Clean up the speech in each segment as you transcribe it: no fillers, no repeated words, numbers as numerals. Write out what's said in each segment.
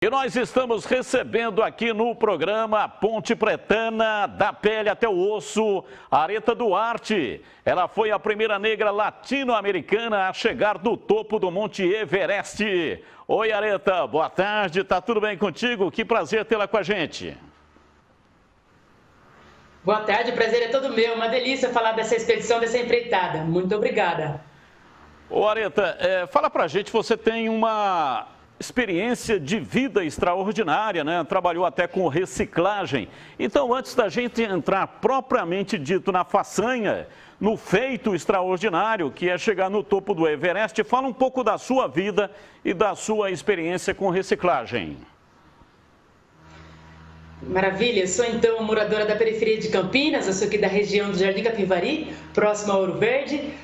E nós estamos recebendo aqui no programa Ponte Pretana, da pele até o osso, Areta Duarte. Ela foi a primeira negra latino-americana a chegar do topo do Monte Everest. Oi, Areta, boa tarde, tá tudo bem contigo? Que prazer tê-la com a gente. Boa tarde, o prazer é todo meu. Uma delícia falar dessa expedição, dessa empreitada. Muito obrigada. Ô, Areta, fala pra gente, você tem uma experiência de vida extraordinária, né? Trabalhou até com reciclagem. Então, antes da gente entrar propriamente dito na façanha, no feito extraordinário, que é chegar no topo do Everest, fala um pouco da sua vida e da sua experiência com reciclagem. Maravilha, eu sou então moradora da periferia de Campinas, eu sou aqui da região do Jardim Capivari, próximo a Ouro Verde,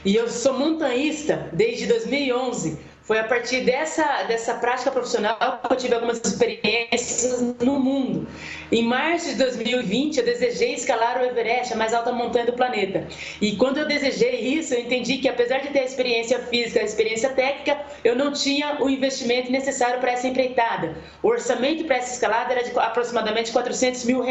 e eu sou montanhista desde 2011. Foi a partir dessa prática profissional que eu tive algumas experiências no mundo. Em março de 2020, eu desejei escalar o Everest, a mais alta montanha do planeta. E quando eu desejei isso, eu entendi que apesar de ter a experiência física, a experiência técnica, eu não tinha o investimento necessário para essa empreitada. O orçamento para essa escalada era de aproximadamente R$400 mil.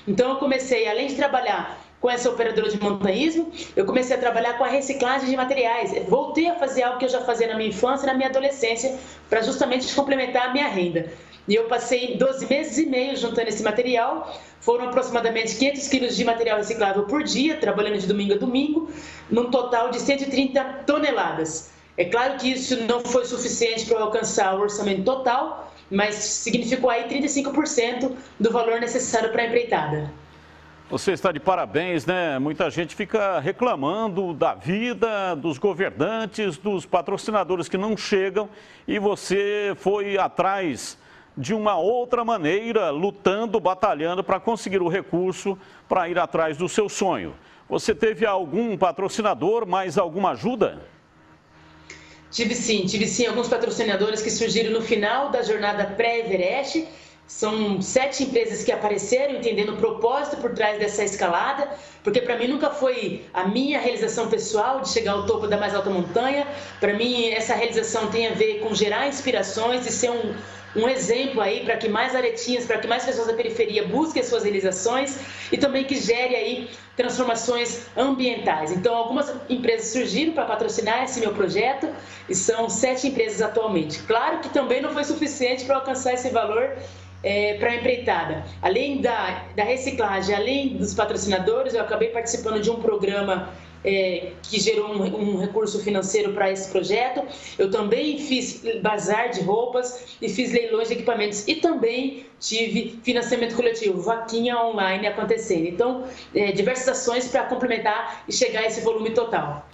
Então eu comecei, além de trabalhar com essa operadora de montanhismo, eu comecei a trabalhar com a reciclagem de materiais. Voltei a fazer algo que eu já fazia na minha infância e na minha adolescência, para justamente complementar a minha renda. E eu passei 12 meses e meio juntando esse material, foram aproximadamente 500 quilos de material reciclável por dia, trabalhando de domingo a domingo, num total de 130 toneladas. É claro que isso não foi suficiente para eu alcançar o orçamento total, mas significou aí 35% do valor necessário para a empreitada. Você está de parabéns, né? Muita gente fica reclamando da vida, dos governantes, dos patrocinadores que não chegam e você foi atrás de uma outra maneira, lutando, batalhando para conseguir o recurso para ir atrás do seu sonho. Você teve algum patrocinador, mais alguma ajuda? Tive sim, alguns patrocinadores que surgiram no final da jornada pré-Everest. São 7 empresas que apareceram, entendendo o propósito por trás dessa escalada, porque para mim nunca foi a minha realização pessoal de chegar ao topo da mais alta montanha. Para mim essa realização tem a ver com gerar inspirações e ser um exemplo aí para que mais aretinhas, para que mais pessoas da periferia busquem as suas realizações e também que gere aí transformações ambientais. Então algumas empresas surgiram para patrocinar esse meu projeto e são 7 empresas atualmente. Claro que também não foi suficiente para alcançar esse valor para a empreitada. Além da reciclagem, além dos patrocinadores, eu acabei participando de um programa que gerou um recurso financeiro para esse projeto. Eu também fiz bazar de roupas e fiz leilões de equipamentos e também tive financiamento coletivo, vaquinha online acontecendo. Então, diversas ações para complementar e chegar a esse volume total.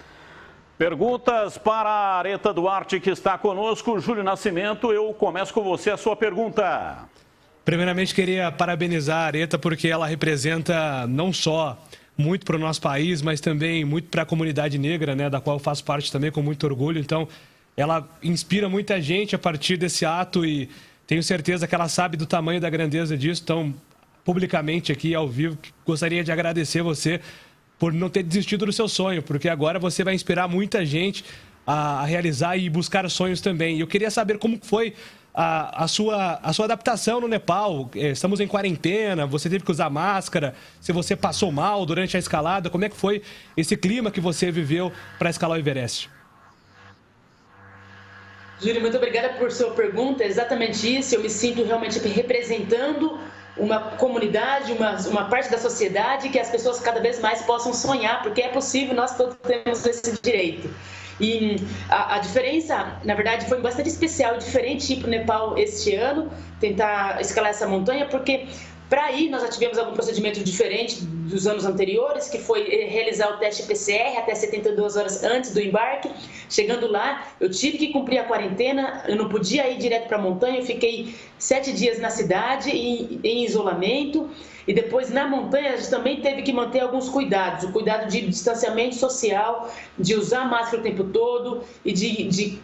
Perguntas para a Areta Duarte, que está conosco. Júlio Nascimento, eu começo com você a sua pergunta. Primeiramente, queria parabenizar a Areta porque ela representa não só muito para o nosso país, mas também muito para a comunidade negra, né, da qual eu faço parte também com muito orgulho. Então, ela inspira muita gente a partir desse ato e tenho certeza que ela sabe do tamanho e da grandeza disso. Então, publicamente aqui, ao vivo, gostaria de agradecer você por não ter desistido do seu sonho, porque agora você vai inspirar muita gente a realizar e buscar sonhos também. E eu queria saber como foi a sua adaptação no Nepal. Estamos em quarentena, você teve que usar máscara, se você passou mal durante a escalada, como é que foi esse clima que você viveu para escalar o Everest? Júlio, muito obrigada por sua pergunta, é exatamente isso, eu me sinto realmente representando uma comunidade, uma parte da sociedade que as pessoas cada vez mais possam sonhar, porque é possível, nós todos temos esse direito. E a diferença, na verdade, foi bastante especial, diferente ir para o Nepal este ano, tentar escalar essa montanha, porque para ir nós já tivemos algum procedimento diferente dos anos anteriores, que foi realizar o teste PCR até 72 horas antes do embarque. Chegando lá, eu tive que cumprir a quarentena, eu não podia ir direto para a montanha, eu fiquei 7 dias na cidade em isolamento. E depois na montanha a gente também teve que manter alguns cuidados, o cuidado de distanciamento social, de usar máscara o tempo todo e de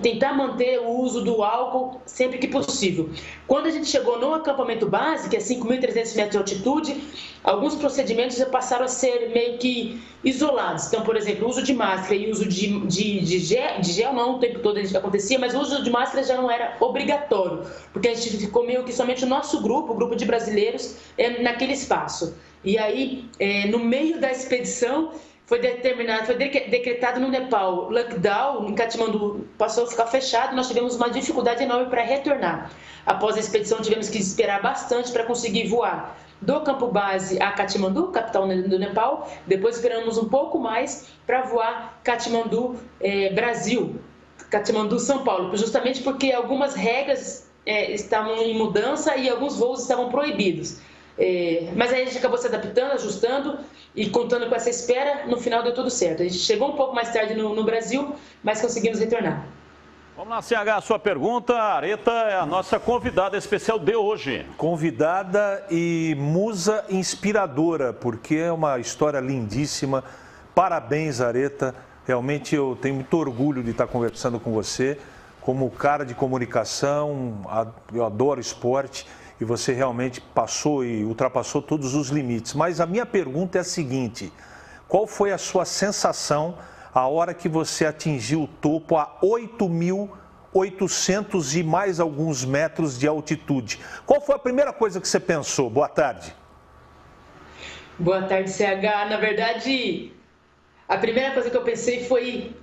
tentar manter o uso do álcool sempre que possível. Quando a gente chegou no acampamento base, que é 5.300 metros de altitude, alguns procedimentos já passaram a ser meio que isolados. Então, por exemplo, o uso de máscara e o uso de gel não o tempo todo acontecia, mas o uso de máscara já não era obrigatório, porque a gente ficou meio que somente o nosso grupo, o grupo de brasileiros, naquele espaço. E aí, no meio da expedição, foi decretado no Nepal lockdown, em Katmandu passou a ficar fechado, nós tivemos uma dificuldade enorme para retornar. Após a expedição, tivemos que esperar bastante para conseguir voar do campo base a Katmandu, capital do Nepal. Depois esperamos um pouco mais para voar Katmandu, Brasil, Katmandu, São Paulo, justamente porque algumas regras estavam em mudança e alguns voos estavam proibidos. Mas aí a gente acabou se adaptando, ajustando e contando com essa espera, no final deu tudo certo. A gente chegou um pouco mais tarde no Brasil, mas conseguimos retornar. Vamos lá, CH, a sua pergunta. A Areta é a nossa convidada especial de hoje. Convidada e musa inspiradora, porque é uma história lindíssima. Parabéns, Areta. Realmente eu tenho muito orgulho de estar conversando com você. Como cara de comunicação, eu adoro esporte. E você realmente passou e ultrapassou todos os limites. Mas a minha pergunta é a seguinte: qual foi a sua sensação a hora que você atingiu o topo a 8.800 e mais alguns metros de altitude? Qual foi a primeira coisa que você pensou? Boa tarde. Boa tarde, CH. Na verdade, a primeira coisa que eu pensei foi: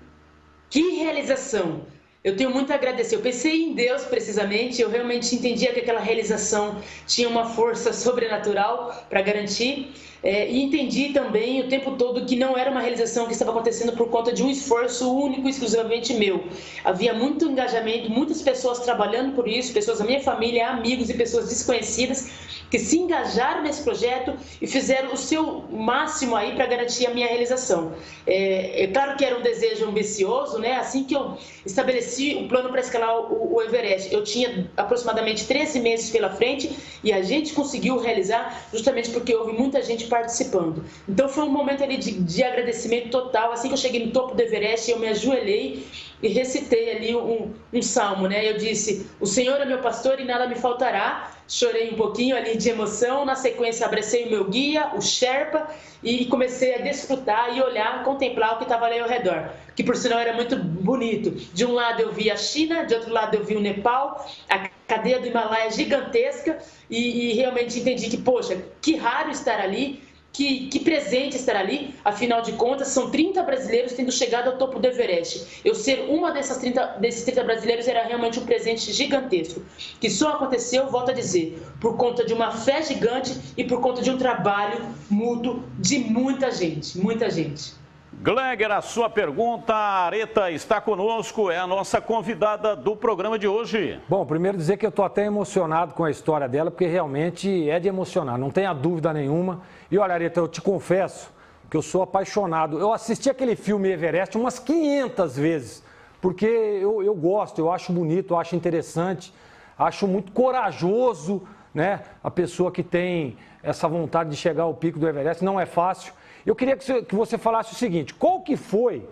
que realização! Eu tenho muito a agradecer. Eu pensei em Deus, precisamente. Eu realmente entendia que aquela realização tinha uma força sobrenatural para garantir. E entendi também o tempo todo que não era uma realização que estava acontecendo por conta de um esforço único e exclusivamente meu. Havia muito engajamento, muitas pessoas trabalhando por isso, pessoas da minha família, amigos e pessoas desconhecidas que se engajaram nesse projeto e fizeram o seu máximo aí para garantir a minha realização. É claro que era um desejo ambicioso, né? Assim que eu estabeleci um plano para escalar o Everest, eu tinha aproximadamente 13 meses pela frente e a gente conseguiu realizar justamente porque houve muita gente participando. Então foi um momento ali de agradecimento total. Assim que eu cheguei no topo do Everest, eu me ajoelhei e recitei ali um salmo, né? Eu disse: o Senhor é meu pastor e nada me faltará. Chorei um pouquinho ali de emoção, na sequência abracei o meu guia, o Sherpa, e comecei a desfrutar e olhar, contemplar o que estava ali ao redor, que por sinal era muito bonito. De um lado eu vi a China, de outro lado eu vi o Nepal, a cadeia do Himalaia gigantesca, e realmente entendi que, poxa, que raro estar ali, que presente estar ali. Afinal de contas, são 30 brasileiros tendo chegado ao topo do Everest. Eu ser uma desses 30 brasileiros era realmente um presente gigantesco, que só aconteceu, volto a dizer, por conta de uma fé gigante e por conta de um trabalho mútuo de muita gente, muita gente. Gleger, a sua pergunta. A Areta está conosco, é a nossa convidada do programa de hoje. Bom, primeiro dizer que eu estou até emocionado com a história dela, porque realmente é de emocionar, não tenha dúvida nenhuma. E olha, Areta, eu te confesso que eu sou apaixonado. Eu assisti aquele filme Everest umas 500 vezes, porque eu gosto, eu acho bonito, eu acho interessante, acho muito corajoso, né? A pessoa que tem essa vontade de chegar ao pico do Everest, não é fácil. Eu queria que você falasse o seguinte: qual que foi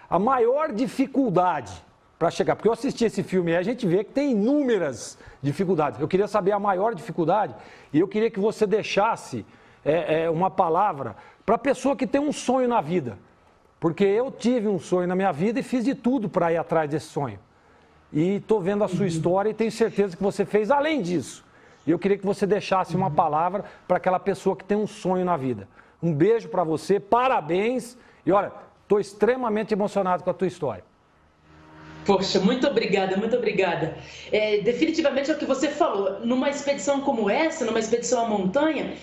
a maior dificuldade para chegar? Porque eu assisti esse filme e a gente vê que tem inúmeras dificuldades. Eu queria saber a maior dificuldade e eu queria que você deixasse uma palavra para a pessoa que tem um sonho na vida. Porque eu tive um sonho na minha vida e fiz de tudo para ir atrás desse sonho. E estou vendo a sua história e tenho certeza que você fez além disso. E eu queria que você deixasse uma palavra para aquela pessoa que tem um sonho na vida. Um beijo para você, parabéns. E olha, estou extremamente emocionado com a tua história. Poxa, muito obrigada, muito obrigada. Definitivamente é o que você falou. Numa expedição como essa, numa expedição à montanha,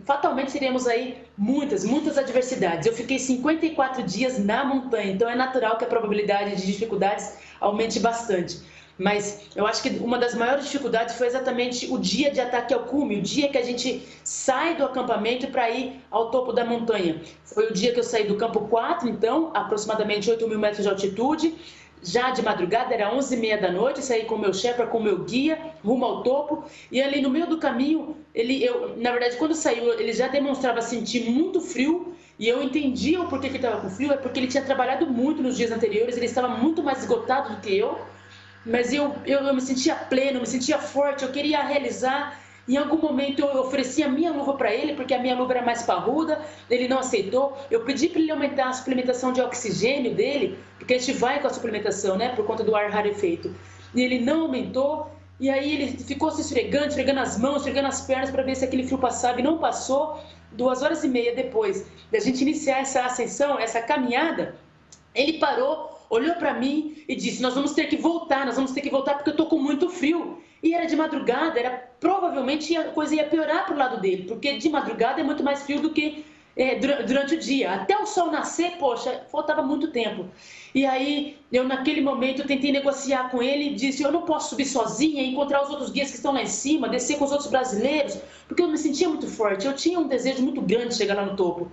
fatalmente teremos aí muitas adversidades. Eu fiquei 54 dias na montanha, então é natural que a probabilidade de dificuldades aumente bastante. Mas eu acho que uma das maiores dificuldades foi exatamente o dia de ataque ao cume, o dia que a gente sai do acampamento para ir ao topo da montanha. Foi o dia que eu saí do campo 4, então, aproximadamente 8.000 metros de altitude. já de madrugada, era 11h30 da noite, saí com o meu Shepherd, com o meu guia, rumo ao topo, e ali no meio do caminho, na verdade, quando saiu, ele já demonstrava sentir muito frio, e eu entendia o porquê que ele estava com frio, é porque ele tinha trabalhado muito nos dias anteriores, ele estava muito mais esgotado do que eu, mas eu me sentia pleno, me sentia forte, eu queria realizar. Em algum momento eu ofereci a minha luva para ele, porque a minha luva era mais parruda, ele não aceitou. Eu pedi para ele aumentar a suplementação de oxigênio dele, porque a gente vai com a suplementação, né, por conta do ar rarefeito. E ele não aumentou, e aí ele ficou se esfregando as mãos, esfregando as pernas para ver se aquele frio passava, e não passou. 2h30 depois da gente iniciar essa ascensão, essa caminhada, ele parou, olhou para mim e disse: nós vamos ter que voltar porque eu estou com muito frio. E era de madrugada, provavelmente a coisa ia piorar para o lado dele, porque de madrugada é muito mais frio do que durante o dia. Até o sol nascer, poxa, faltava muito tempo. E aí, eu naquele momento tentei negociar com ele e disse: eu não posso subir sozinha, encontrar os outros guias que estão lá em cima, descer com os outros brasileiros, porque eu me sentia muito forte, eu tinha um desejo muito grande de chegar lá no topo.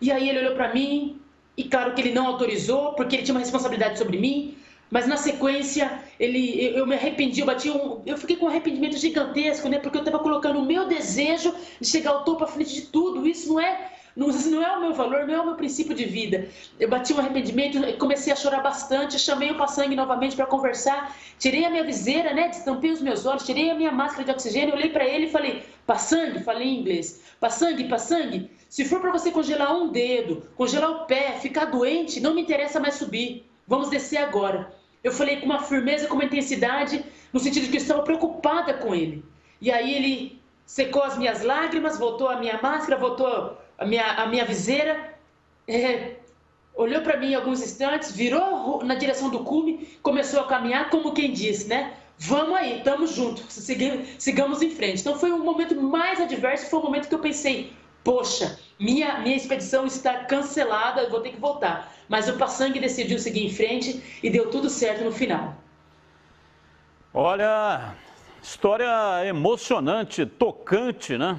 E aí ele olhou para mim, e claro que ele não autorizou, porque ele tinha uma responsabilidade sobre mim, mas na sequência eu me arrependi, eu fiquei com um arrependimento gigantesco, né? Porque eu estava colocando o meu desejo de chegar ao topo à frente de tudo. Isso não é o meu valor, não é o meu princípio de vida. Eu bati um arrependimento, comecei a chorar bastante, chamei o Passang novamente para conversar, tirei a minha viseira, né? Destampei os meus olhos, tirei a minha máscara de oxigênio, olhei para ele e falei: Passang, falei em inglês, Passang, se for para você congelar um dedo, congelar o pé, ficar doente, não me interessa mais subir, vamos descer agora. Eu falei com uma firmeza, com uma intensidade, no sentido de que eu estava preocupada com ele. E aí ele secou as minhas lágrimas, voltou a minha máscara, voltou a minha viseira, olhou para mim alguns instantes, virou na direção do cume, começou a caminhar como quem disse, né? Vamos aí, estamos juntos, sigamos em frente. Então foi um momento mais adverso, foi um momento que eu pensei: poxa, minha expedição está cancelada, eu vou ter que voltar. Mas o Passang decidiu seguir em frente e deu tudo certo no final. Olha, história emocionante, tocante, né?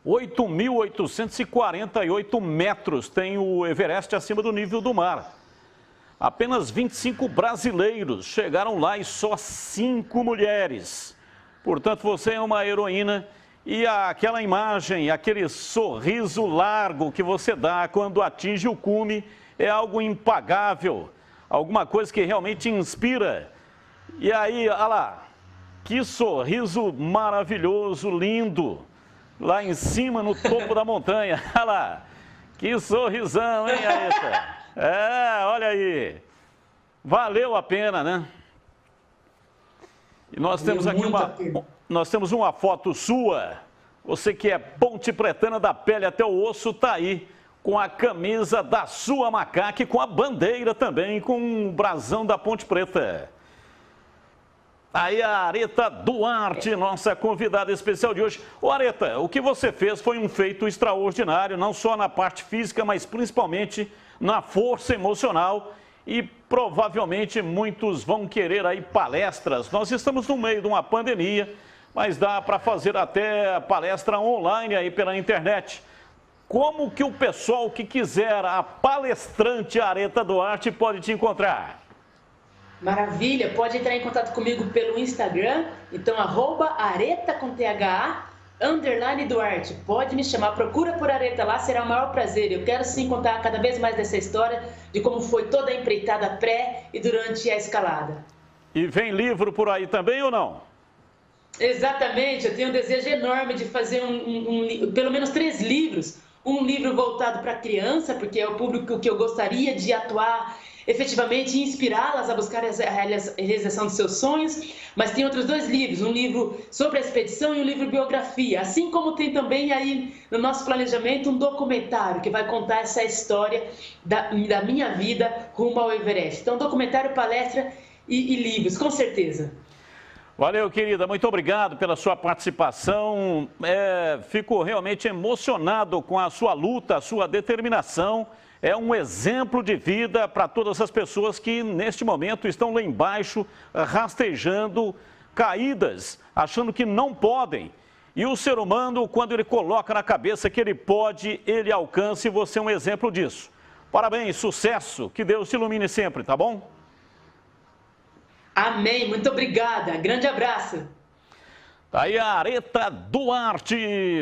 8.848 metros tem o Everest acima do nível do mar. Apenas 25 brasileiros chegaram lá e só 5 mulheres. Portanto, você é uma heroína. E aquela imagem, aquele sorriso largo que você dá quando atinge o cume é algo impagável, alguma coisa que realmente inspira. E aí, olha lá, que sorriso maravilhoso, lindo, lá em cima no topo da montanha. Olha lá, que sorrisão, hein, Areta? Olha aí, valeu a pena, né? E nós temos aqui nós temos uma foto sua, você que é pontepretana da pele até o osso, tá aí, com a camisa da sua macaca e com a bandeira também, com o brasão da Ponte Preta. Aí a Areta Duarte, nossa convidada especial de hoje. Ô Areta, o que você fez foi um feito extraordinário, não só na parte física, mas principalmente na força emocional. E provavelmente muitos vão querer aí palestras. Nós estamos no meio de uma pandemia, mas dá para fazer até palestra online aí pela internet. Como que o pessoal que quiser, a palestrante Areta Duarte, pode te encontrar? Maravilha, pode entrar em contato comigo pelo Instagram, então @areta com THA, _Duarte. Pode me chamar, procura por Areta lá, será o maior prazer. Eu quero sim contar cada vez mais dessa história, de como foi toda a empreitada pré e durante a escalada. E vem livro por aí também ou não? Exatamente, eu tenho um desejo enorme de fazer pelo menos 3 livros. Um livro voltado para criança, porque é o público que eu gostaria de atuar efetivamente e inspirá-las a buscar a realização dos seus sonhos, mas tem outros 2 livros, um livro sobre a expedição e um livro biografia, assim como tem também aí no nosso planejamento um documentário que vai contar essa história da minha vida rumo ao Everest. Então, documentário, palestra e livros, com certeza. Valeu, querida. Muito obrigado pela sua participação. Fico realmente emocionado com a sua luta, a sua determinação. É um exemplo de vida para todas as pessoas que, neste momento, estão lá embaixo, rastejando, caídas, achando que não podem. E o ser humano, quando ele coloca na cabeça que ele pode, ele alcança, e você é um exemplo disso. Parabéns, sucesso, que Deus te ilumine sempre, tá bom? Amém. Muito obrigada. Grande abraço. Tá aí a Areta Duarte.